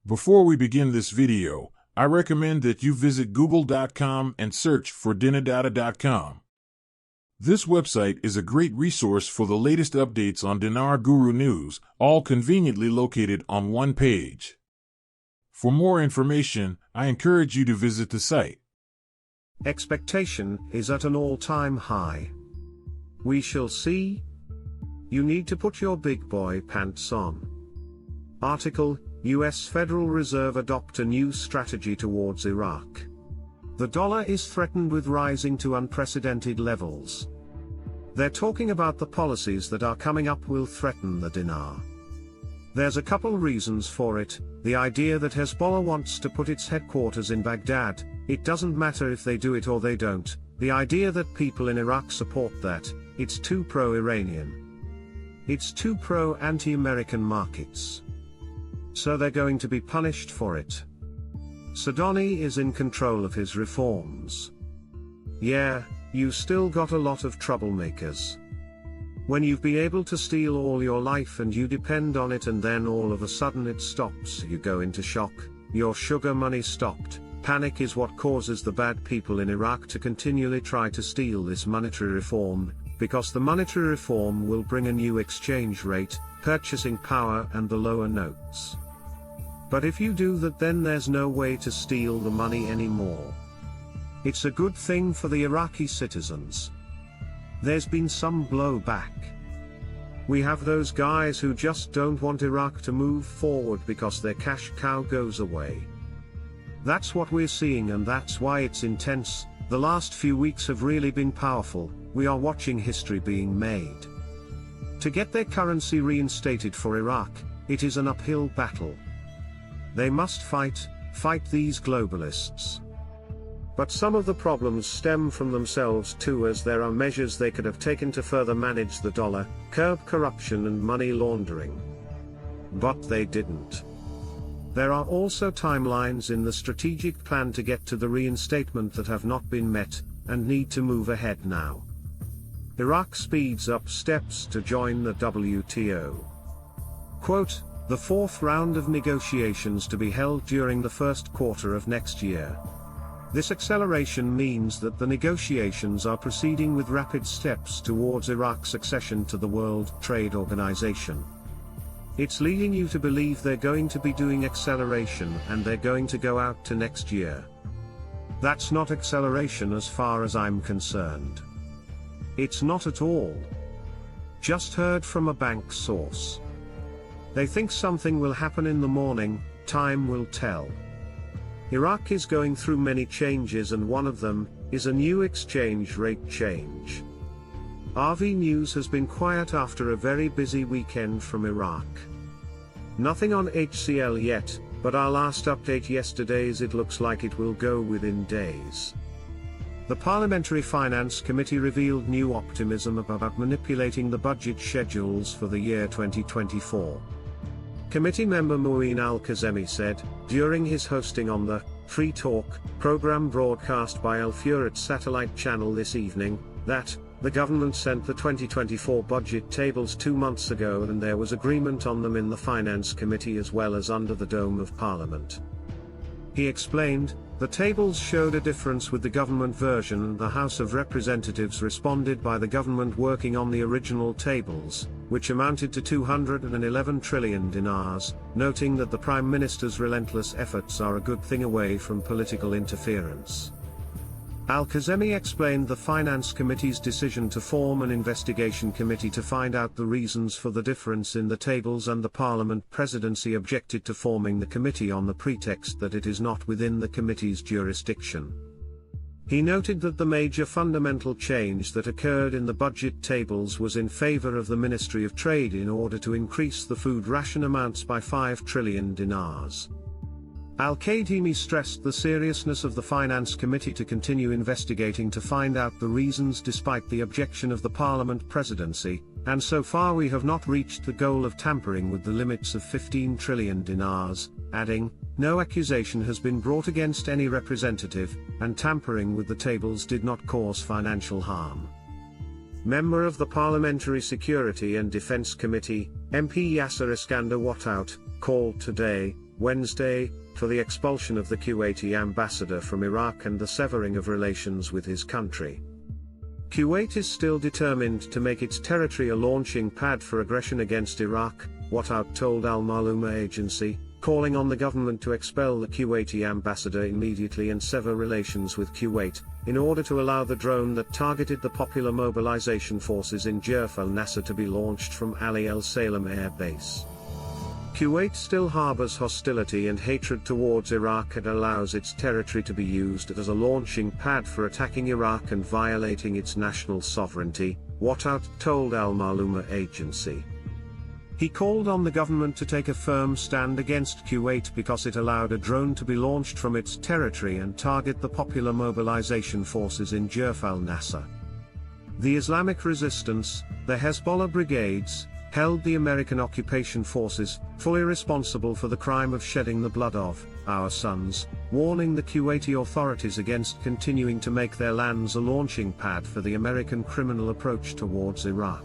Before we begin this video, I recommend that you visit google.com and search for dinadata.com. This website is a great resource for the latest updates on Dinar Guru news, all conveniently located on one page. For more information, I encourage you to visit the site. Expectation is at an all-time high. We shall see. You need to put your big boy pants on. Article: U.S. Federal Reserve adopt a new strategy towards Iraq. The dollar is threatened with rising to unprecedented levels. They're talking about the policies that are coming up will threaten the dinar. There's a couple reasons for it: the idea that Hezbollah wants to put its headquarters in Baghdad, it doesn't matter if they do it or they don't; the idea that people in Iraq support that, it's too pro-Iranian. It's too pro-anti-American markets. So they're going to be punished for it. Sudani is in control of his reforms. Yeah, you still got a lot of troublemakers. When you've been able to steal all your life and you depend on it and then all of a sudden it stops, you go into shock, your sugar money stopped. Panic is what causes the bad people in Iraq to continually try to steal this monetary reform, because the monetary reform will bring a new exchange rate, purchasing power and the lower notes. But if you do that, then there's no way to steal the money anymore. It's a good thing for the Iraqi citizens. There's been some blowback. We have those guys who just don't want Iraq to move forward because their cash cow goes away. That's what we're seeing, and that's why it's intense. The last few weeks have really been powerful. We are watching history being made. To get their currency reinstated for Iraq, it is an uphill battle. They must fight these globalists. But some of the problems stem from themselves too, as there are measures they could have taken to further manage the dollar, curb corruption and money laundering. But they didn't. There are also timelines in the strategic plan to get to the reinstatement that have not been met, and need to move ahead now. Iraq speeds up steps to join the WTO. Quote, the fourth round of negotiations to be held during the first quarter of next year. This acceleration means that the negotiations are proceeding with rapid steps towards Iraq's accession to the World Trade Organization. It's leading you to believe they're going to be doing acceleration and they're going to go out to next year. That's not acceleration as far as I'm concerned. It's not at all. Just heard from a bank source. They think something will happen in the morning, time will tell. Iraq is going through many changes, and one of them is a new exchange rate change. RV News has been quiet after a very busy weekend from Iraq. Nothing on HCL yet, but our last update yesterday is it looks like it will go within days. The Parliamentary Finance Committee revealed new optimism about manipulating the budget schedules for the year 2024. Committee member Muin Al-Kazemi said, during his hosting on the Free Talk program broadcast by Al Furat satellite channel this evening, that the government sent the 2024 budget tables 2 months ago and there was agreement on them in the Finance Committee as well as under the dome of Parliament. He explained, the tables showed a difference with the government version, and the House of Representatives responded by the government working on the original tables, which amounted to 211 trillion dinars, noting that the Prime Minister's relentless efforts are a good thing away from political interference. Al-Kazemi explained the Finance Committee's decision to form an investigation committee to find out the reasons for the difference in the tables, and the Parliament presidency objected to forming the committee on the pretext that it is not within the committee's jurisdiction. He noted that the major fundamental change that occurred in the budget tables was in favor of the Ministry of Trade in order to increase the food ration amounts by 5 trillion dinars. Al-Kazemi stressed the seriousness of the Finance Committee to continue investigating to find out the reasons despite the objection of the Parliament presidency, and so far we have not reached the goal of tampering with the limits of 15 trillion dinars, adding, no accusation has been brought against any representative, and tampering with the tables did not cause financial harm. Member of the Parliamentary Security and Defence Committee, MP Yasser Iskander Wattout, called today, Wednesday, for the expulsion of the Kuwaiti ambassador from Iraq and the severing of relations with his country. Kuwait is still determined to make its territory a launching pad for aggression against Iraq, Watout told Al Maluma agency, calling on the government to expel the Kuwaiti ambassador immediately and sever relations with Kuwait, in order to allow the drone that targeted the Popular Mobilization Forces in Jerf al-Nasser to be launched from Ali El Salem Air Base. Kuwait still harbors hostility and hatred towards Iraq and allows its territory to be used as a launching pad for attacking Iraq and violating its national sovereignty, Watout told Al Maluma agency. He called on the government to take a firm stand against Kuwait because it allowed a drone to be launched from its territory and target the Popular Mobilization Forces in Jerf al-Nasser. The Islamic Resistance, the Hezbollah brigades, held the American occupation forces fully responsible for the crime of shedding the blood of our sons, warning the Kuwaiti authorities against continuing to make their lands a launching pad for the American criminal approach towards Iraq.